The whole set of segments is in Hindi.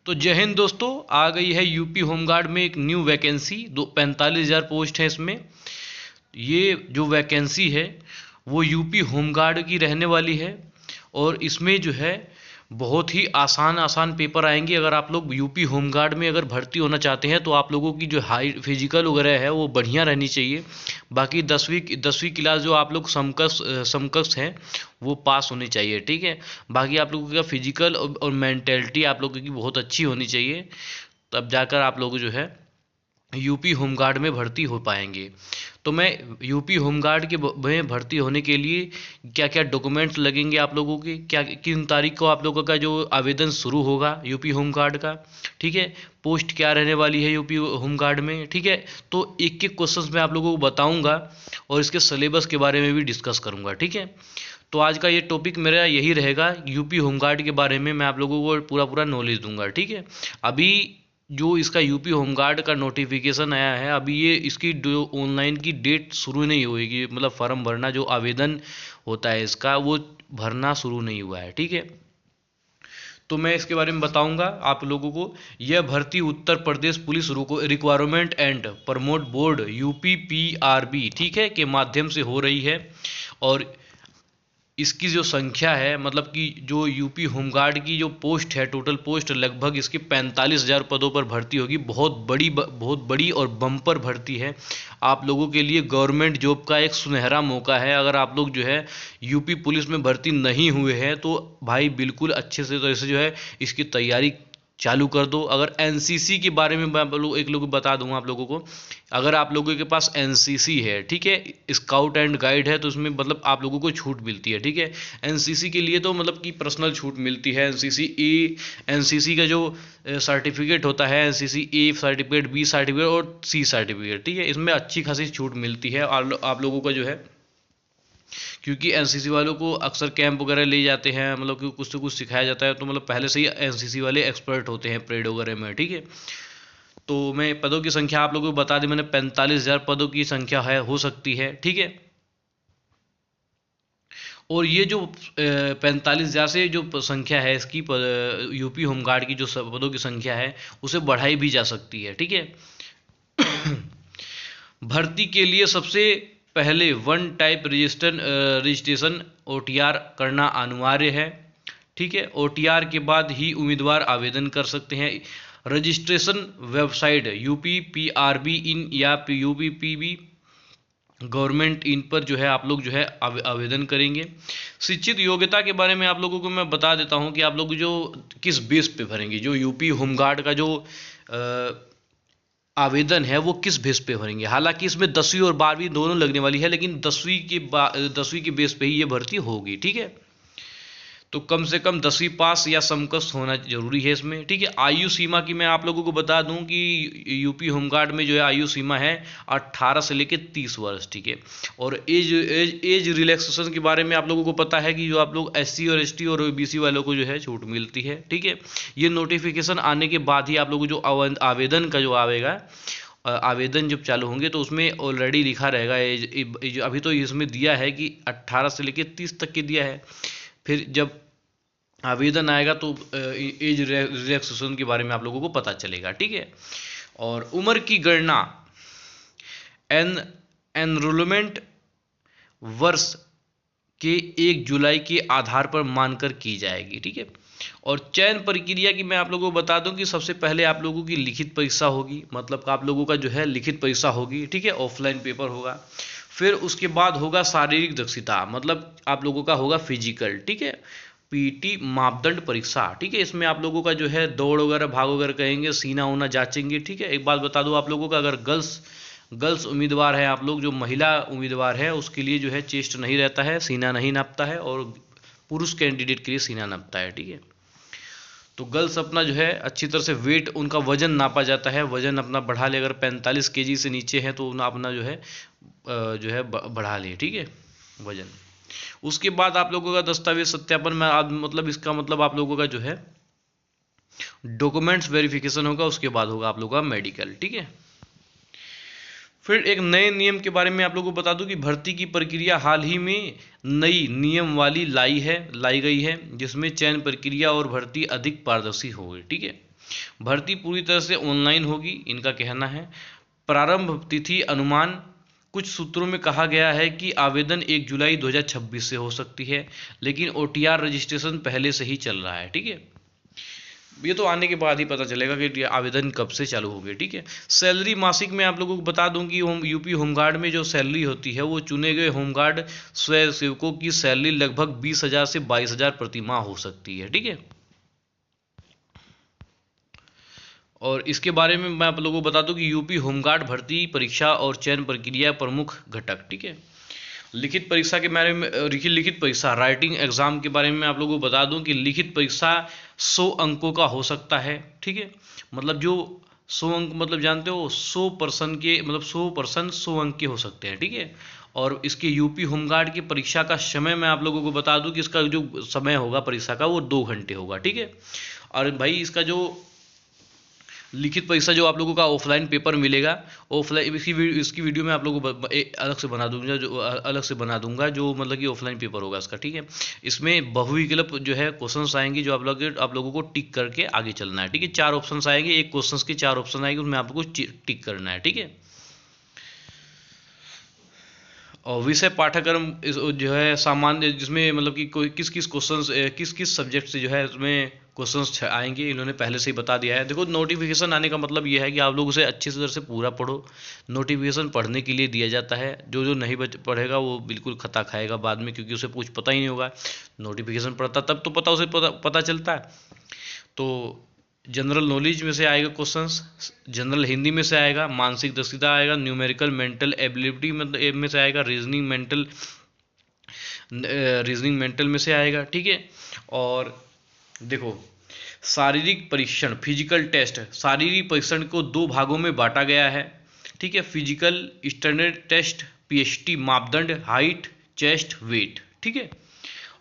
तो जय हिंद दोस्तों, आ गई है यूपी होमगार्ड में एक न्यू वैकेंसी। 45,000 पोस्ट है इसमें। ये जो वैकेंसी है वो यूपी होमगार्ड की रहने वाली है और इसमें जो है बहुत ही आसान आसान पेपर आएंगे। अगर आप लोग यूपी होमगार्ड में अगर भर्ती होना चाहते हैं तो आप लोगों की जो हाई फिजिकल वगैरह है वो बढ़िया रहनी चाहिए। बाकी दसवीं क्लास जो आप लोग समकक्ष हैं वो पास होनी चाहिए, ठीक है। बाकी आप लोगों का फिजिकल और मेंटेलिटी आप लोगों की बहुत अच्छी होनी चाहिए, तब जाकर आप लोग जो है यूपी होमगार्ड में भर्ती हो पाएंगे। तो मैं यूपी होमगार्ड के में भर्ती होने के लिए क्या क्या डॉक्यूमेंट्स लगेंगे आप लोगों के, क्या किन तारीख को आप लोगों का जो आवेदन शुरू होगा यूपी होमगार्ड का, ठीक है। पोस्ट क्या रहने वाली है यूपी होमगार्ड में, ठीक है। तो एक एक क्वेश्चंस मैं आप लोगों को बताऊंगा और इसके सिलेबस के बारे में भी डिस्कस करूंगा, ठीक है। तो आज का ये टॉपिक मेरा यही रहेगा, यूपी होमगार्ड के बारे में मैं आप लोगों को पूरा पूरा नॉलेज दूंगा, ठीक है। अभी जो इसका यूपी होमगार्ड का नोटिफिकेशन आया है, अभी ये इसकी जो ऑनलाइन की डेट शुरू नहीं होएगी, मतलब फॉर्म भरना जो आवेदन होता है इसका वो भरना शुरू नहीं हुआ है, ठीक है। तो मैं इसके बारे में बताऊंगा आप लोगों को। यह भर्ती Uttar Pradesh police requirement and promote board UPPRB, ठीक है, के माध्यम से हो रही है। और इसकी जो संख्या है, मतलब कि जो यूपी होमगार्ड की जो पोस्ट है, टोटल पोस्ट लगभग इसकी 45,000 पदों पर भर्ती होगी। बहुत बड़ी और बम्पर भर्ती है। आप लोगों के लिए गवर्नमेंट जॉब का एक सुनहरा मौका है। अगर आप लोग जो है यूपी पुलिस में भर्ती नहीं हुए हैं तो भाई बिल्कुल अच्छे से तरह से जो है इसकी तैयारी चालू कर दो। अगर एनसीसी के बारे में मैं एक लोग बता दूंगा आप लोगों को। अगर आप लोगों के पास एनसीसी है, ठीक है, स्काउट एंड गाइड है, तो उसमें मतलब आप लोगों को छूट मिलती है, ठीक है। एनसीसी के लिए तो मतलब कि पर्सनल छूट मिलती है। एनसीसी का जो सर्टिफिकेट होता है, NCC A certificate, B certificate और सी सर्टिफिकेट, ठीक है, इसमें अच्छी खासी छूट मिलती है आप लोगों का जो है, क्योंकि एनसीसी वालों को अक्सर कैंप वगैरह ले जाते हैं, मतलब कि कुछ से कुछ सिखाया जाता है, तो मतलब पहले से ही एनसीसी वाले एक्सपर्ट होते हैं परेड वगैरह में, ठीक है। तो मैं पदों की संख्या आप लोगों को बता दी मैंने, 45,000 पदों की संख्या है, हो सकती है, ठीक है। और ये जो 45,000 से जो संख्या है इसकी यूपी होमगार्ड की जो पदों की संख्या है उसे बढ़ाई भी जा सकती है, ठीक है। भर्ती के लिए सबसे पहले वन टाइप रजिस्ट्रेशन ओटीआर करना अनिवार्य है, ठीक है। ओटीआर के बाद ही उम्मीदवार आवेदन कर सकते हैं। रजिस्ट्रेशन वेबसाइट यूपीपीआरबी इन या यूपीपीबी गवर्नमेंट इन पर जो है आप लोग जो है आवेदन करेंगे। शिक्षित योग्यता के बारे में आप लोगों को मैं बता देता हूं कि आप लोग जो किस बेस पे भरेंगे, जो यूपी होमगार्ड का जो आवेदन है वो किस बेस पे भरेंगे। हालांकि इसमें 10वीं और 12वीं दोनों लगने वाली है, लेकिन 10वीं के बेस पे ही ये भर्ती होगी, ठीक है। तो कम से कम 10वीं पास या समकक्ष होना जरूरी है इसमें, ठीक है। आयु सीमा की मैं आप लोगों को बता दूं कि यूपी होमगार्ड में जो है आयु सीमा है 18 से लेकर 30 वर्ष, ठीक है। और एज रिलैक्सेशन के बारे में आप लोगों को पता है कि जो आप लोग एससी और एसटी और ओबीसी वालों को जो है छूट मिलती है, ठीक है। ये नोटिफिकेशन आने के बाद ही आप लोगों को जो आवेदन का जो आवेगा, आवेदन जब चालू होंगे तो उसमें ऑलरेडी लिखा रहेगा एज। अभी तो इसमें दिया है कि 18 से लेकर 30 तक के दिया है, फिर जब आवेदन आएगा तो एज रिलैक्सेशन के बारे में आप लोगों को पता चलेगा, ठीक है। और उम्र की गणना एनरोलमेंट वर्ष के 1 जुलाई के आधार पर मानकर की जाएगी, ठीक है। और चयन प्रक्रिया की मैं आप लोगों को बता दूं कि सबसे पहले आप लोगों की लिखित परीक्षा होगी, मतलब आप लोगों का जो है लिखित परीक्षा होगी, ठीक है, ऑफलाइन पेपर होगा। फिर उसके बाद होगा शारीरिक दक्षता, मतलब आप लोगों का होगा फिजिकल, ठीक है, पीटी मापदंड परीक्षा, ठीक है। इसमें आप लोगों का जो है दौड़ वगैरह भाग वगैरह करेंगे, सीना उना जांचेंगे, ठीक है। एक बात बता दूं आप लोगों का, अगर गर्ल्स उम्मीदवार है, आप लोग जो महिला उम्मीदवार है उसके लिए जो है चेस्ट नहीं रहता है, सीना नहीं नापता है, और पुरुष कैंडिडेट के लिए सीना नापता है, ठीक है। तो गर्ल्स अपना जो है अच्छी तरह से वेट, उनका वजन नापा जाता है, वजन अपना बढ़ा ले। अगर 45 केजी से नीचे है तो अपना जो है बढ़ा ले, ठीक है, वजन। उसके बाद आप लोगों का दस्तावेज सत्यापन में मतलब इसका मतलब आप लोगों का जो है डॉक्यूमेंट्स वेरिफिकेशन होगा, उसके बाद होगा आप लोगों का मेडिकल, ठीक है। फिर एक नए नियम के बारे में आप लोगों को बता दूं कि भर्ती की प्रक्रिया हाल ही में नई नियम वाली लाई गई है, जिसमें चयन प्रक्रिया और भर्ती अधिक पारदर्शी होगी। ठीक है, भर्ती पूरी तरह से ऑनलाइन होगी, इनका कहना है। प्रारंभ तिथि अनुमान, कुछ सूत्रों में कहा गया है कि आवेदन 1 जुलाई 2026 से हो सकती है, लेकिन OTR रजिस्ट्रेशन पहले से ही चल रहा है। ठीक है, ये तो आने के बाद ही पता चलेगा कि आवेदन कब से चालू हो गए। ठीक है, सैलरी मासिक में आप लोगों को बता दूं कि यूपी होमगार्ड में जो सैलरी होती है वो चुने गए होमगार्ड स्वयं सेवकों की सैलरी लगभग 20,000 से 22,000 प्रति माह हो सकती है। ठीक है, और इसके बारे में मैं आप लोगों को बता दूं कि यूपी होमगार्ड भर्ती परीक्षा और चयन प्रक्रिया प्रमुख घटक। ठीक है, लिखित परीक्षा के बारे में, लिखित परीक्षा राइटिंग एग्जाम के बारे में आप लोगों को बता दूं कि लिखित परीक्षा 100 अंकों का हो सकता है। ठीक है, मतलब जो 100 अंक मतलब जानते हो 100% के, मतलब 100% 100 अंक के हो सकते हैं। ठीक है, और इसके यूपी होमगार्ड की परीक्षा का समय मैं आप लोगों को बता दूं कि इसका जो समय होगा परीक्षा का वो 2 घंटे होगा। ठीक है, और भाई इसका जो लिखित परीक्षा जो आप लोगों का ऑफलाइन पेपर मिलेगा, ऑफलाइन इसकी वीडियो में आप लोगों को अलग से बना दूंगा, जो मतलब कि ऑफलाइन पेपर होगा इसका। ठीक है, इसमें बहुविकल्प जो है क्वेश्चंस आएंगे, जो आप लोगों को टिक करके आगे चलना है। ठीक है, 4 ऑप्शंस आएंगे, एक क्वेश्चन के 4 ऑप्शन आएंगे, उसमें आपको टिक करना है। ठीक है, और विषय पाठ्यक्रम जो है सामान्य, जिसमें मतलब कि कोई किस किस क्वेश्चन किस किस सब्जेक्ट से जो है उसमें क्वेश्चंस आएंगे, इन्होंने पहले से ही बता दिया है। देखो, नोटिफिकेशन आने का मतलब ये है कि आप लोग उसे अच्छी तरह से पूरा पढ़ो। नोटिफिकेशन पढ़ने के लिए दिया जाता है, जो जो नहीं पढ़ेगा वो बिल्कुल खता खाएगा बाद में, क्योंकि उसे कुछ पता ही नहीं होगा। नोटिफिकेशन पढ़ता तब तो उसे पता चलता है। तो जनरल नॉलेज में से आएगा क्वेश्चंस, जनरल हिंदी में से आएगा, मानसिक दक्षता आएगा, न्यूमेरिकल मेंटल एबिलिटी में से आएगा, रीजनिंग मेंटल में से आएगा। ठीक है, और देखो, शारीरिक परीक्षण फिजिकल टेस्ट, शारीरिक परीक्षण को 2 भागों में बांटा गया है। ठीक है, फिजिकल स्टैंडर्ड टेस्ट PST मापदंड, हाइट, चेस्ट, वेट। ठीक है,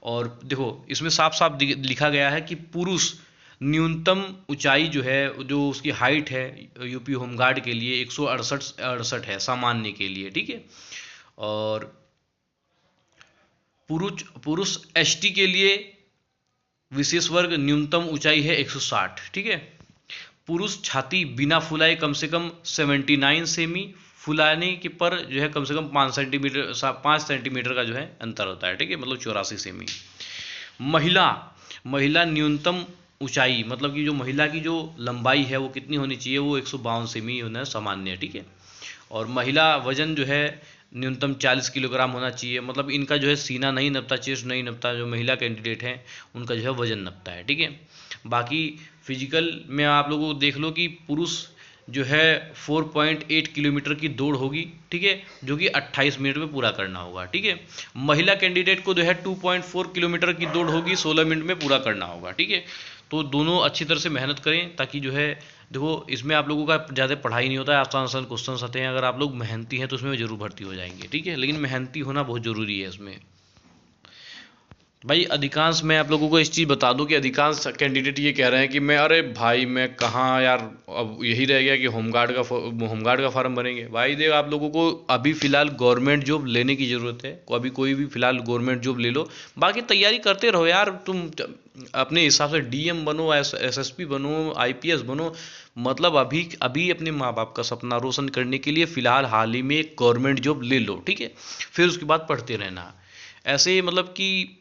और देखो इसमें साफ साफ लिखा गया है कि पुरुष न्यूनतम ऊंचाई जो है, जो उसकी हाइट है यूपी होमगार्ड के लिए 168 है सामान्य के लिए। ठीक है, और पुरुष ST के लिए विशेष वर्ग न्यूनतम ऊंचाई है 160। ठीक है, पुरुष छाती बिना फुलाए कम से कम 79 सेमी, फुलाने के पर जो है कम से कम 5 सेंटीमीटर का जो है अंतर होता है। ठीक है, मतलब 84 सेमी। महिला न्यूनतम ऊंचाई, मतलब कि जो महिला की जो लंबाई है वो कितनी होनी चाहिए, वो 152 सेमी होना सामान्य। ठीक है, और महिला वजन जो है न्यूनतम 40 किलोग्राम होना चाहिए। मतलब इनका जो है सीना नहीं नपता, चेस्ट नहीं नपता, जो महिला कैंडिडेट हैं उनका जो है वजन नपता है। ठीक है, बाकी फिजिकल में आप लोगों को देख लो कि पुरुष जो है 4.8 किलोमीटर की दौड़ होगी। ठीक है, जो कि 28 मिनट में पूरा करना होगा। ठीक है, महिला कैंडिडेट को जो है 2.4 किलोमीटर की दौड़ होगी, 16 मिनट में पूरा करना होगा। ठीक है, तो दोनों अच्छी तरह से मेहनत करें, ताकि जो है देखो इसमें आप लोगों का ज़्यादा पढ़ाई नहीं होता है, आसान आसान क्वेश्चन आते हैं। अगर आप लोग मेहनती हैं तो उसमें जरूर भर्ती हो जाएंगे। ठीक है, लेकिन मेहनती होना बहुत ज़रूरी है इसमें। भाई अधिकांश, मैं आप लोगों को इस चीज़ बता दूं कि अधिकांश कैंडिडेट ये कह रहे हैं कि मैं, अरे भाई मैं कहाँ यार, अब यही रह गया कि होमगार्ड का फार्म भरेंगे। भाई देख, आप लोगों को अभी फ़िलहाल गवर्नमेंट जॉब लेने की ज़रूरत है। अभी कोई भी फ़िलहाल गवर्नमेंट जॉब ले लो, बाकी तैयारी करते रहो यार। तुम अपने हिसाब से DM बनो, SSP बनो, IPS बनो, मतलब अभी अपने माँ बाप का सपना रोशन करने के लिए फ़िलहाल हाल ही में एक गवर्नमेंट जॉब ले लो। ठीक है, फिर उसके बाद पढ़ते रहना। ऐसे मतलब कि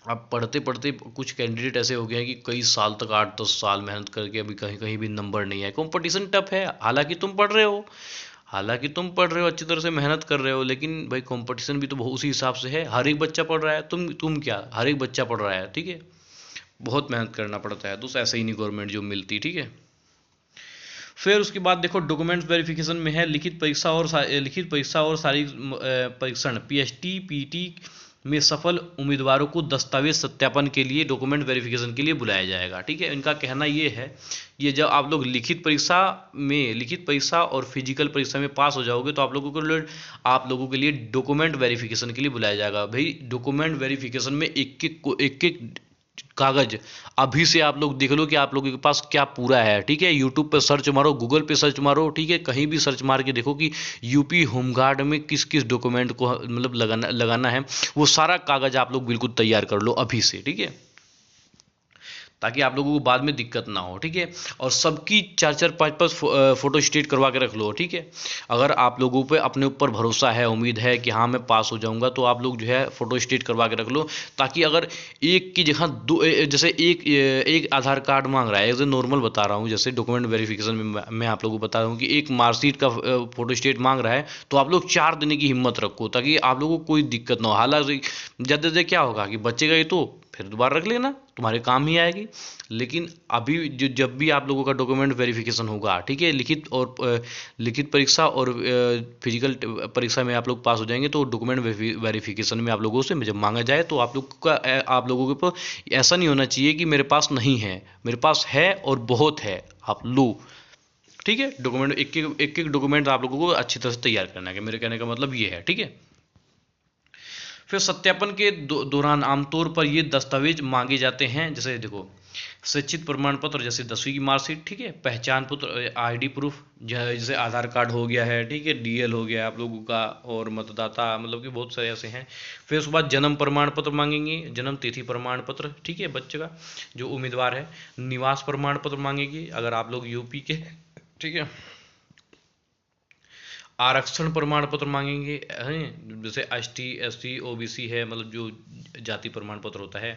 अब पढ़ते पढ़ते कुछ कैंडिडेट ऐसे हो गए हैं कि कई साल तक 8-10 साल मेहनत करके अभी कहीं कहीं भी नंबर नहीं है। कंपटीशन टफ है, हालांकि तुम पढ़ रहे हो अच्छी तरह से मेहनत कर रहे हो, लेकिन भाई कंपटीशन भी तो बहुत उसी हिसाब से है। हर एक बच्चा पढ़ रहा है, तुम क्या, हर एक बच्चा पढ़ रहा है। ठीक है, बहुत मेहनत करना पड़ता है, तो ऐसे ही नहीं गवर्नमेंट जॉब मिलती। ठीक है, फिर उसके बाद देखो डॉक्यूमेंट्स वेरिफिकेशन में है लिखित परीक्षा और शारीरिक परीक्षण PST PT में सफल उम्मीदवारों को दस्तावेज सत्यापन के लिए डॉक्यूमेंट वेरिफिकेशन के लिए बुलाया जाएगा। ठीक है, इनका कहना ये है, ये जब आप लोग लिखित परीक्षा और फिजिकल परीक्षा में पास हो जाओगे तो आप लोगों के लिए डॉक्यूमेंट वेरिफिकेशन के लिए बुलाया जाएगा। भाई डॉक्यूमेंट वेरिफिकेशन में एक एक कागज अभी से आप लोग देख लो कि आप लोगों के पास क्या पूरा है। ठीक है, यूट्यूब पे सर्च मारो, गूगल पे सर्च मारो, ठीक है, कहीं भी सर्च मार के देखो कि यूपी होमगार्ड में किस किस डॉक्यूमेंट को मतलब लगाना है, वो सारा कागज आप लोग बिल्कुल तैयार कर लो अभी से। ठीक है, ताकि आप लोगों को बाद में दिक्कत ना हो। ठीक है, और सबकी 4-4 5-5 फोटो स्टेट करवा के रख लो। ठीक है, अगर आप लोगों पे अपने ऊपर भरोसा है, उम्मीद है कि हाँ मैं पास हो जाऊंगा, तो आप लोग जो है फोटो स्टेट करवा के रख लो, ताकि अगर एक की जगह दो जैसे एक आधार कार्ड मांग रहा है, जैसे नॉर्मल बता रहा हूँ, जैसे डॉक्यूमेंट वेरिफिकेशन में मैं आप लोगों को बता रहा हूँ कि एक मार्कशीट का फोटो स्टेट मांग रहा है, तो आप लोग 4 देने की हिम्मत रखो, ताकि आप लोगों को कोई दिक्कत ना हो। हालांकि ज़्यादा क्या होगा कि बचेगा ही, तो फिर दोबारा रख लेना, तुम्हारे काम ही आएगी। लेकिन अभी जब भी आप लोगों का डॉक्यूमेंट वेरिफिकेशन होगा, ठीक है, लिखित परीक्षा और फिजिकल परीक्षा में आप लोग पास हो जाएंगे, तो डॉक्यूमेंट वेरिफिकेशन में आप लोगों से जब मांगा जाए, तो आप लोगों के ऊपर ऐसा नहीं होना चाहिए कि मेरे पास नहीं है, मेरे पास है और बहुत है, आप लो। ठीक है, डॉक्यूमेंट एक एक डॉक्यूमेंट आप लोगों को अच्छी तरह से तैयार करना है, मेरे कहने का मतलब ये है। ठीक है, फिर सत्यापन के दौरान आमतौर पर ये दस्तावेज मांगे जाते हैं, जैसे देखो शैक्षिक प्रमाण पत्र, जैसे 10वीं की मार्कशीट, ठीक है, पहचान पत्र, आईडी प्रूफ, जैसे आधार कार्ड हो गया है, ठीक है, डीएल हो गया आप लोगों का, और मतदाता, मतलब कि बहुत सारे ऐसे हैं। फिर उसके बाद जन्म प्रमाण पत्र मांगेंगे, जन्म तिथि प्रमाण पत्र, ठीक है, बच्चे का जो उम्मीदवार है, निवास प्रमाण पत्र मांगेंगे अगर आप लोग यूपी के, ठीक है, आरक्षण प्रमाण पत्र मांगेंगे हैं, जैसे एसटी एससी ओबीसी है, मतलब जो जाति प्रमाण पत्र होता है।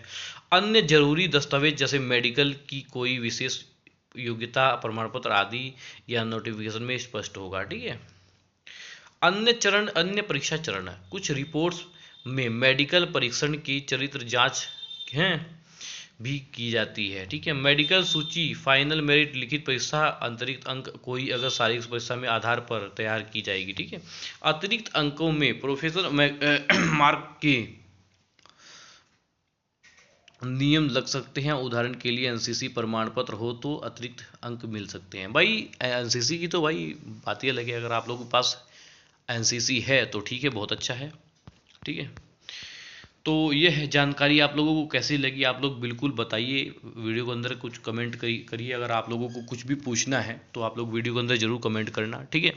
अन्य जरूरी दस्तावेज जैसे मेडिकल की कोई विशेष योग्यता प्रमाण पत्र आदि या नोटिफिकेशन में स्पष्ट होगा। ठीक है, अन्य परीक्षा चरण, कुछ रिपोर्ट्स में मेडिकल परीक्षण की चरित्र जांच है भी की जाती है। ठीक है, मेडिकल सूची, फाइनल मेरिट, लिखित परीक्षा, अतिरिक्त अंक कोई अगर शारीरिक परीक्षा में आधार पर तैयार की जाएगी। ठीक है, अतिरिक्त अंकों में प्रोफेशनल मार्क के नियम लग सकते हैं। उदाहरण के लिए एनसीसी प्रमाण पत्र हो तो अतिरिक्त अंक मिल सकते हैं। भाई एनसीसी की तो भाई बात ही अलग है, अगर आप लोगों के पास एनसीसी है तो ठीक है, बहुत अच्छा है। ठीक है, तो ये है जानकारी, आप लोगों को कैसी लगी आप लोग बिल्कुल बताइए, वीडियो के अंदर कुछ कमेंट करिए। अगर आप लोगों को कुछ भी पूछना है तो आप लोग वीडियो के अंदर ज़रूर कमेंट करना। ठीक है,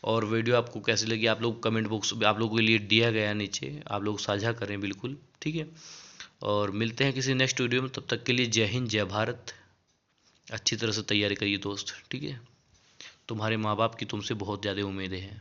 और वीडियो आपको कैसी लगी आप लोग कमेंट बॉक्स आप लोगों के लिए दिया गया नीचे, आप लोग साझा करें बिल्कुल। ठीक है, और मिलते हैं किसी नेक्स्ट वीडियो में, तब तक के लिए जय हिंद जय भारत। अच्छी तरह से तैयारी करिए दोस्त। ठीक है, तुम्हारे माँ बाप की तुमसे बहुत ज़्यादा उम्मीदें हैं।